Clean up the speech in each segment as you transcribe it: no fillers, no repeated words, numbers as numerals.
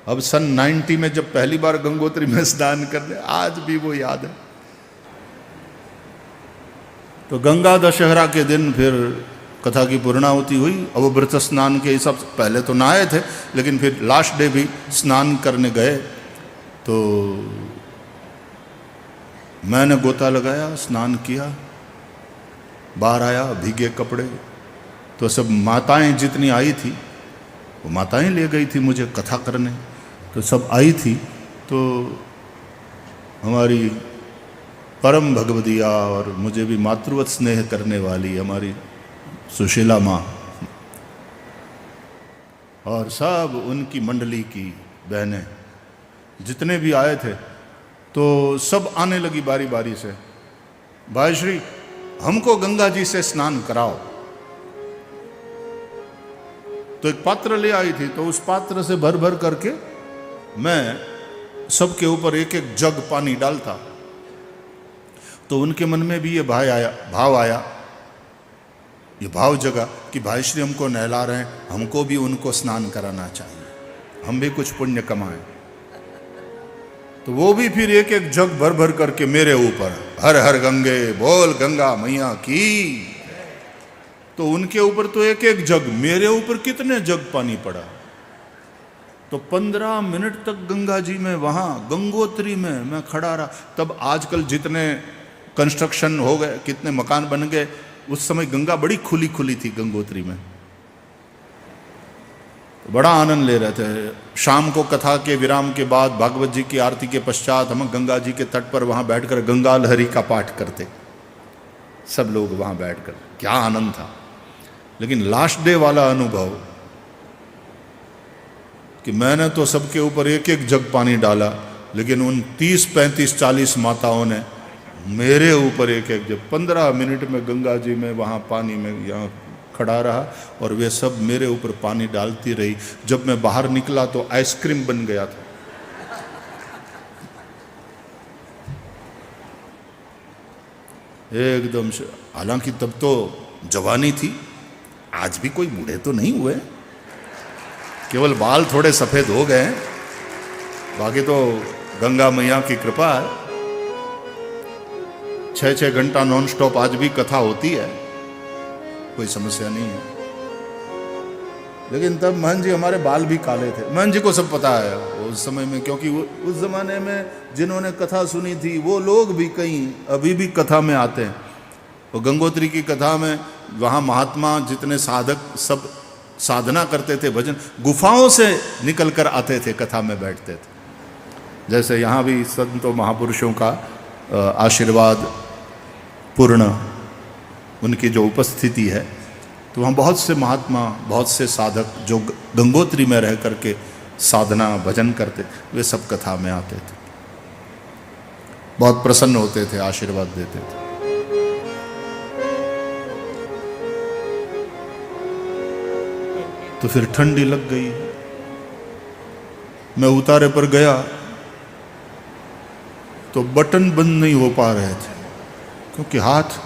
अब सन 90 में जब पहली बार गंगोत्री में स्नान करने, आज भी वो याद है। तो गंगा दशहरा के दिन फिर कथा की पूर्णाहुति हुई। अवभृत स्नान के हिसाब से पहले तो नहाए थे, लेकिन फिर लास्ट डे भी स्नान करने गए। तो मैंने गोता लगाया, स्नान किया, बाहर आया, भीगे कपड़े। तो सब माताएं जितनी आई थी, वो माताएं ले गई थी मुझे कथा करने। तो सब आई थी, तो हमारी परम भगवदिया और मुझे भी मातृवत स्नेह करने वाली हमारी सुशीला माँ और सब उनकी मंडली की बहनें जितने भी आए थे, तो सब आने लगी बारी बारी से, भाई श्री हमको गंगा जी से स्नान कराओ। तो एक पात्र ले आई थी, तो उस पात्र से भर भर करके मैं सबके ऊपर एक एक जग पानी डालता। तो उनके मन में भी ये भाव आया, ये भाव जगा कि भाई श्री हमको नहला रहे हैं, हमको भी उनको स्नान कराना चाहिए, हम भी कुछ पुण्य कमाएं। तो वो भी फिर एक एक जग भर भर करके मेरे ऊपर, हर हर गंगे बोल गंगा मैया की। तो उनके ऊपर तो एक एक जग, मेरे ऊपर कितने जग पानी पड़ा। तो 15 मिनट तक गंगा जी में, वहां गंगोत्री में मैं खड़ा रहा। तब आजकल जितने कंस्ट्रक्शन हो गए, कितने मकान बन गए, उस समय गंगा बड़ी खुली खुली थी गंगोत्री में। बड़ा आनंद ले रहे थे। शाम को कथा के विराम के बाद, भागवत जी की आरती के पश्चात हम गंगा जी के तट पर वहां बैठकर गंगा लहरी का पाठ करते, सब लोग वहां बैठकर, क्या आनंद था। लेकिन लास्ट डे वाला अनुभव कि मैंने तो सबके ऊपर एक एक जग पानी डाला, लेकिन उन 30, 35, 40 माताओं ने मेरे ऊपर एक एक जग, 15 मिनट में गंगा जी में वहाँ पानी में यहाँ खड़ा रहा और वे सब मेरे ऊपर पानी डालती रही। जब मैं बाहर निकला तो आइसक्रीम बन गया था। एकदम से, हालांकि तब तो जवानी थी, आज भी कोई बूढ़े तो नहीं हुए, केवल बाल थोड़े सफेद हो गए, बाकी तो गंगा मैया की कृपा है। 6-6 घंटा नॉन स्टॉप आज भी कथा होती है, कोई समस्या नहीं है। लेकिन तब महन जी हमारे बाल भी काले थे। महन जी को सब पता है उस समय में, क्योंकि उस जमाने में जिन्होंने कथा सुनी थी वो लोग भी कहीं अभी भी कथा में आते हैं। वो गंगोत्री की कथा में वहाँ महात्मा जितने साधक सब साधना करते थे, भजन गुफाओं से निकल कर आते थे, कथा में बैठते थे। जैसे यहाँ भी संतों महापुरुषों का आशीर्वाद पूर्ण उनकी जो उपस्थिति है, तो वहाँ बहुत से महात्मा, बहुत से साधक जो गंगोत्री में रह करके साधना भजन करते, वे सब कथा में आते थे, बहुत प्रसन्न होते थे, आशीर्वाद देते थे। तो फिर ठंडी लग गई, मैं उतारे पर गया तो बटन बंद नहीं हो पा रहे थे, क्योंकि हाथ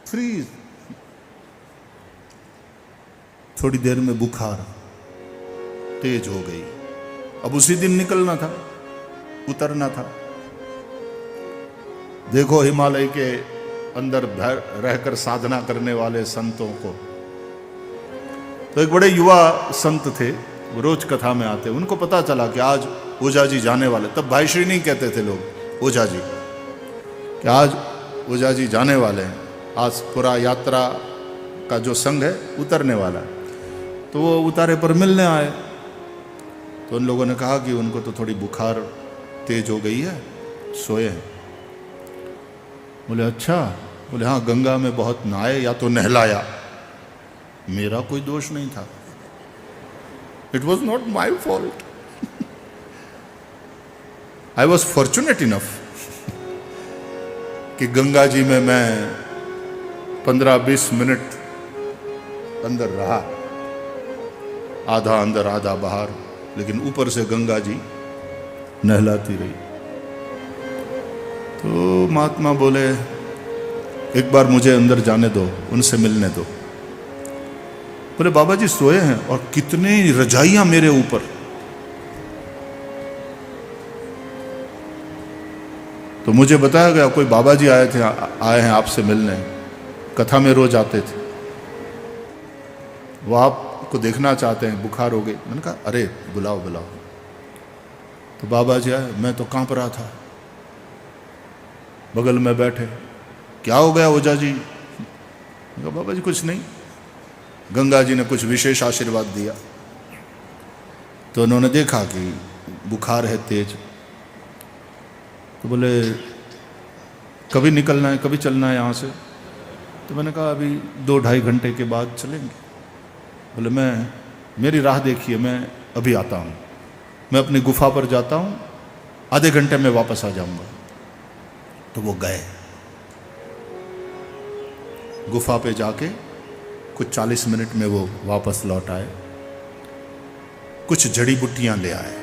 फ्रीज। थोड़ी देर में बुखार तेज हो गई। अब उसी दिन निकलना था, उतरना था। देखो हिमालय के अंदर रहकर साधना करने वाले संतों को। तो एक बड़े युवा संत थे, वो रोज कथा में आते। उनको पता चला कि आज ओझा जी जाने वाले, तब भाई श्री नहीं कहते थे लोग, ओझा जी, कि आज ओझा जी जाने वाले हैं, आज पूरा यात्रा का जो संघ है उतरने वाला है। तो वो उतारे पर मिलने आए। तो उन लोगों ने कहा कि उनको तो थोड़ी बुखार तेज हो गई है, सोए हैं। बोले अच्छा? बोले हाँ, गंगा में बहुत नहाए या तो नहलाया। मेरा कोई दोष नहीं था, it was not my fault. I was fortunate enough कि गंगा जी में मैं 15-20 मिनट अंदर रहा, आधा अंदर आधा बाहर, लेकिन ऊपर से गंगा जी नहलाती रही। तो महात्मा बोले एक बार मुझे अंदर जाने दो, उनसे मिलने दो। बोले बाबा जी सोए हैं और कितने रजाइयां मेरे ऊपर। तो मुझे बताया गया कोई बाबा जी आए हैं आपसे मिलने, कथा में रोज आते थे, वो आपको देखना चाहते हैं, बुखार हो गई। मैंने कहा अरे बुलाओ बुलाओ। तो बाबा जी आए, मैं तो कांप रहा था, बगल में बैठे, क्या हो गया ओझा जी? मैंने कहा बाबा जी कुछ नहीं, गंगा जी ने कुछ विशेष आशीर्वाद दिया। तो उन्होंने देखा कि बुखार है तेज, तो बोले कभी निकलना है, कभी चलना है यहाँ से? तो मैंने कहा अभी 2-2.5 घंटे के बाद चलेंगे। बोले मेरी राह देखिए, मैं अभी आता हूँ, मैं अपनी गुफा पर जाता हूँ, आधे घंटे में वापस आ जाऊँगा। तो वो गए, गुफा पे जाके कुछ 40 मिनट में वो वापस लौट आए, कुछ जड़ी बूटियाँ ले आए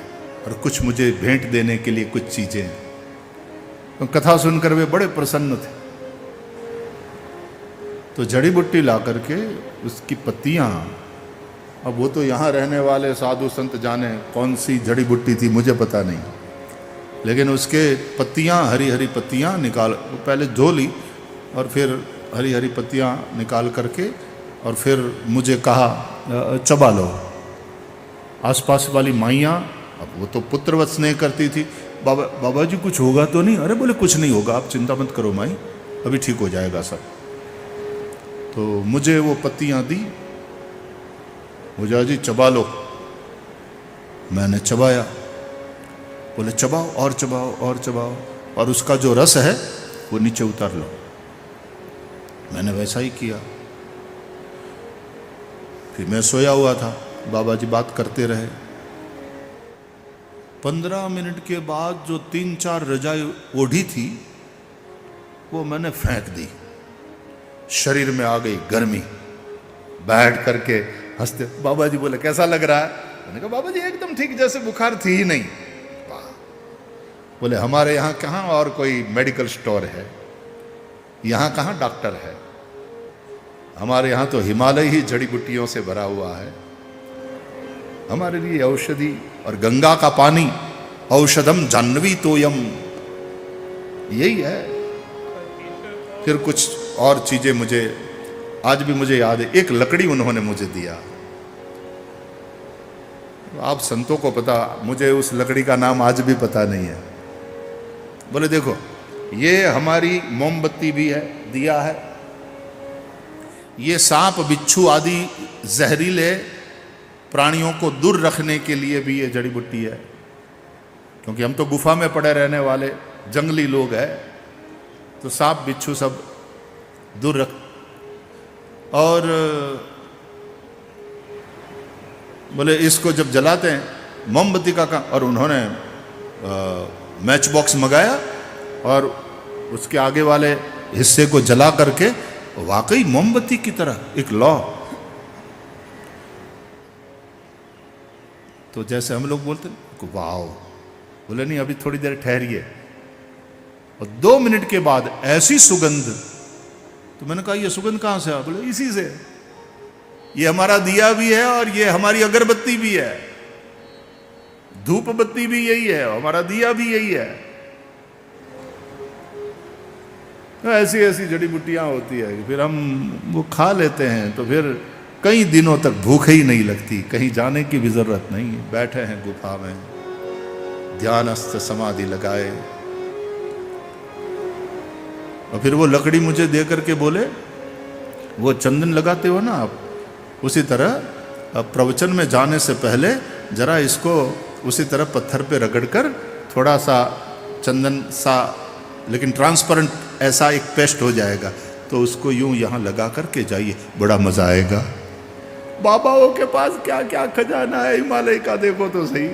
और कुछ मुझे भेंट देने के लिए कुछ चीज़ें। तो कथा सुनकर वे बड़े प्रसन्न थे। तो जड़ी बूटी ला करके उसकी पत्तियाँ, अब वो तो यहाँ रहने वाले साधु संत जाने कौन सी जड़ी बूटी थी, मुझे पता नहीं, लेकिन उसके पत्तियाँ, हरी हरी पत्तियाँ निकाल, पहले धो ली और फिर हरी हरी पत्तियाँ निकाल करके और फिर मुझे कहा चबा लो। आसपास वाली माइयाँ, अब वो तो पुत्रवत स्नेह करती थी, बाबा जी कुछ होगा तो नहीं? अरे बोले कुछ नहीं होगा, आप चिंता मत करो माई, अभी ठीक हो जाएगा सब। तो मुझे वो पत्तियाँ दी, ओझा जी चबा लो। मैंने चबाया। बोले चबाओ और चबाओ और चबाओ, और उसका जो रस है वो नीचे उतार लो। मैंने वैसा ही किया। फिर मैं सोया हुआ था, बाबा जी बात करते रहे। 15 मिनट के बाद जो 3-4 रजाई ओढ़ी थी वो मैंने फेंक दी। शरीर में आ गई गर्मी। बैठ करके हंसते, बाबा जी बोले कैसा लग रहा है? मैंने कहा बाबा जी एकदम ठीक, जैसे बुखार थी ही नहीं। बोले हमारे यहाँ कहाँ और कोई मेडिकल स्टोर है, यहाँ कहाँ डॉक्टर है, हमारे यहाँ तो हिमालय ही जड़ी बूटियों से भरा हुआ है। हमारे लिए औषधि और गंगा का पानी, औषधम जाह्नवी तोयम, यही है। फिर कुछ और चीजें मुझे आज भी मुझे याद है। एक लकड़ी उन्होंने मुझे दिया, आप संतों को पता, मुझे उस लकड़ी का नाम आज भी पता नहीं है। बोले देखो ये हमारी मोमबत्ती भी है, दिया है, ये सांप बिच्छू आदि जहरीले प्राणियों को दूर रखने के लिए भी ये जड़ी बूटी है, क्योंकि हम तो गुफा में पड़े रहने वाले जंगली लोग हैं, तो सांप बिच्छू सब दूर रख। और बोले इसको जब जलाते हैं मोमबत्ती का काम, और उन्होंने मैच बॉक्स मंगाया और उसके आगे वाले हिस्से को जला करके वाकई मोमबत्ती की तरह एक लौ। तो जैसे हम लोग बोलते वाओ, बोले नहीं अभी थोड़ी देर ठहरिए। और 2 मिनट के बाद ऐसी सुगंध, तो मैंने कहा ये सुगंध कहां से? बोले इसी से, ये हमारा दिया भी है और ये हमारी अगरबत्ती भी है, धूप बत्ती भी यही है, हमारा दिया भी यही है। तो ऐसी ऐसी जड़ी बूटियां होती है कि फिर हम वो खा लेते हैं, तो फिर कई दिनों तक भूख ही नहीं लगती, कहीं जाने की भी जरूरत नहीं। बैठे हैं गुफा में, ध्यानस्थ समाधि लगाए, और फिर वो लकड़ी मुझे दे करके बोले वो चंदन लगाते हो ना आप, उसी तरह प्रवचन में जाने से पहले जरा इसको उसी तरह पत्थर पे रगड़कर थोड़ा सा चंदन सा, लेकिन ट्रांसपेरेंट ऐसा एक पेस्ट हो जाएगा, तो उसको यूं यहाँ लगा करके जाइए, बड़ा मजा आएगा। बाबाओं के पास क्या क्या खजाना है हिमालय का, देखो तो सही।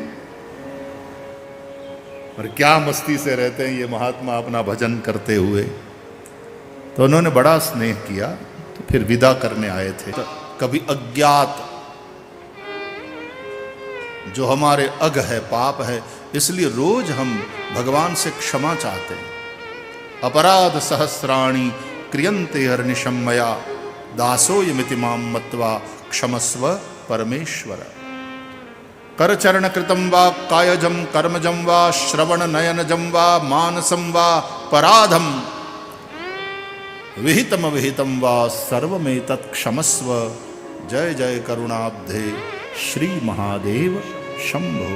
और क्या मस्ती से रहते हैं ये महात्मा अपना भजन करते हुए। तो उन्होंने बड़ा स्नेह किया, तो फिर विदा करने आए थे। तो कभी अज्ञात जो हमारे अग है, पाप है, इसलिए रोज हम भगवान से क्षमा चाहते हैं। अपराध सहस्राणि क्रियन्ते हरनिशम मया, दासोऽयमिति मां मत्वा क्षमस्व परमेश्वर। करचरण कृतं वा कायजं कर्मजं वा श्रवण नयनजं वा मानसं वा पराधम विहितम विहितं वा सर्वमेतत् क्षमस्व। जय जय करुणाब्धे श्री महादेव शंभो।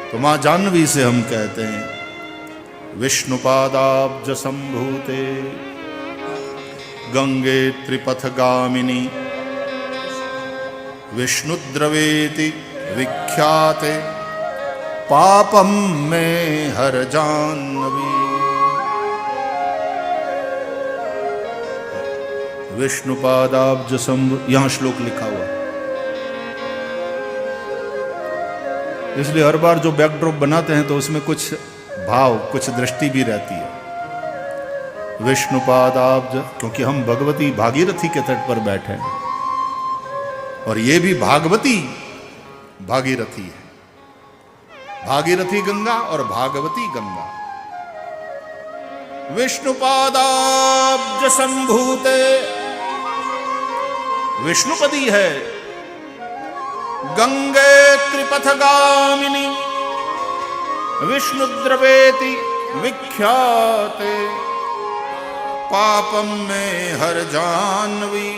तो मां जाह्नवी से हम कहते हैं विष्णुपादाब्ज संभूते गंगे त्रिपथगामिनी विष्णुद्रवेति विख्याते पापम में हर जाह्नवी। विष्णुपादाब्ज संभूते, यहां श्लोक लिखा हुआ, इसलिए हर बार जो बैकड्रॉप बनाते हैं तो उसमें कुछ भाव, कुछ दृष्टि भी रहती है। विष्णुपादाब्ज, क्योंकि हम भगवती भागीरथी के तट पर बैठे हैं और ये भी भागवती भागीरथी है। भागीरथी गंगा और भागवती गंगा। विष्णुपादाब्ज संभूते, विष्णुपदी है। गंगे त्रिपथगामिनी विष्णुद्रवेति विख्याते पापम में हर जाह्नवी।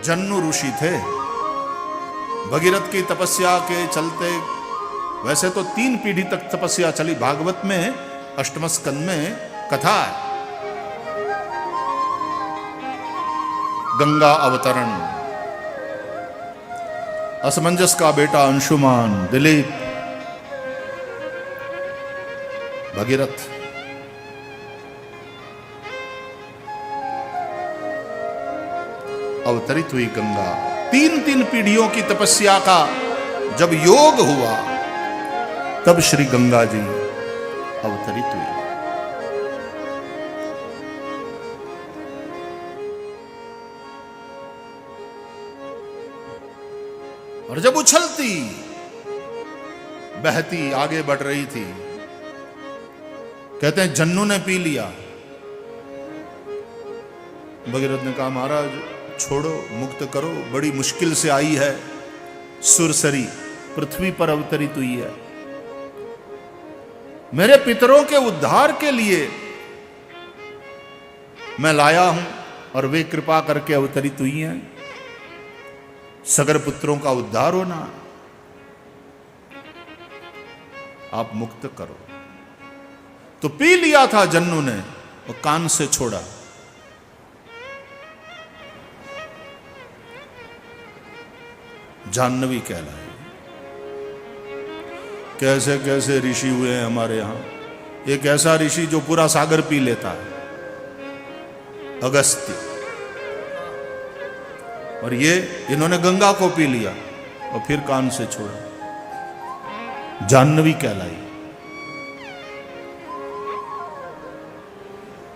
जन्नू ऋषि थे। भगीरथ की तपस्या के चलते, वैसे तो 3 पीढ़ी तक तपस्या चली। भागवत में अष्टम स्कंद में कथा है गंगा अवतरण। असमंजस का बेटा अंशुमान, दिलीप, भगीरथ। अवतरित हुई गंगा। 3 पीढ़ियों की तपस्या का जब योग हुआ तब श्री गंगा जी अवतरित हुई। और जब उछलती बहती आगे बढ़ रही थी, कहते हैं जन्नू ने पी लिया। भगीरथ ने कहा महाराज छोड़ो, मुक्त करो, बड़ी मुश्किल से आई है, सुरसरी पृथ्वी पर अवतरित हुई है। मेरे पितरों के उद्धार के लिए मैं लाया हूं और वे कृपा करके अवतरित हुई हैं। सगर पुत्रों का उद्धार होना, आप मुक्त करो। तो पी लिया था जन्नू ने और कान से छोड़ा। जाह्नवी कहलाए। कैसे कैसे ऋषि हुए हैं हमारे यहां। एक ऐसा ऋषि जो पूरा सागर पी लेता है, अगस्त्य। और ये इन्होंने गंगा को पी लिया और फिर कान से छोड़ा। जाह्नवी कहलाई।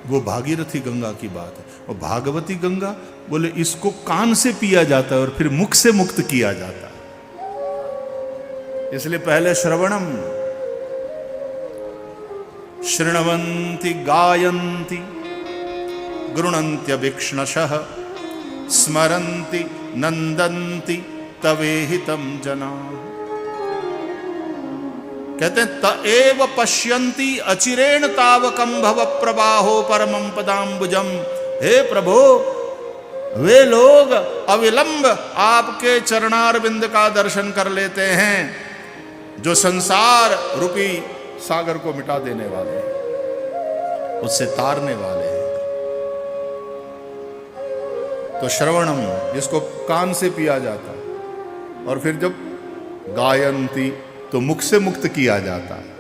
वो भागीरथी गंगा की बात है। और भागवती गंगा बोले इसको कान से पिया जाता है और फिर मुख से मुक्त किया जाता है। इसलिए पहले श्रवणम, शृण्वन्ति गायन्ति गृणन्त्यभिक्ष्णशः स्मरन्ति नंदन्ति तवेहितं जना। कहते हैं तएव पश्यन्ति अचिरेण तावकं भव प्रवाहो परमं पदाम्बुजम। हे प्रभु, वे लोग अविलंब आपके चरणारविंद का दर्शन कर लेते हैं जो संसार रूपी सागर को मिटा देने वाले हैं, उससे तारने वाले हैं। तो श्रवणम, जिसको कान से पिया जाता, और फिर जब गायन्ति तो मुख से मुक्त किया जाता है।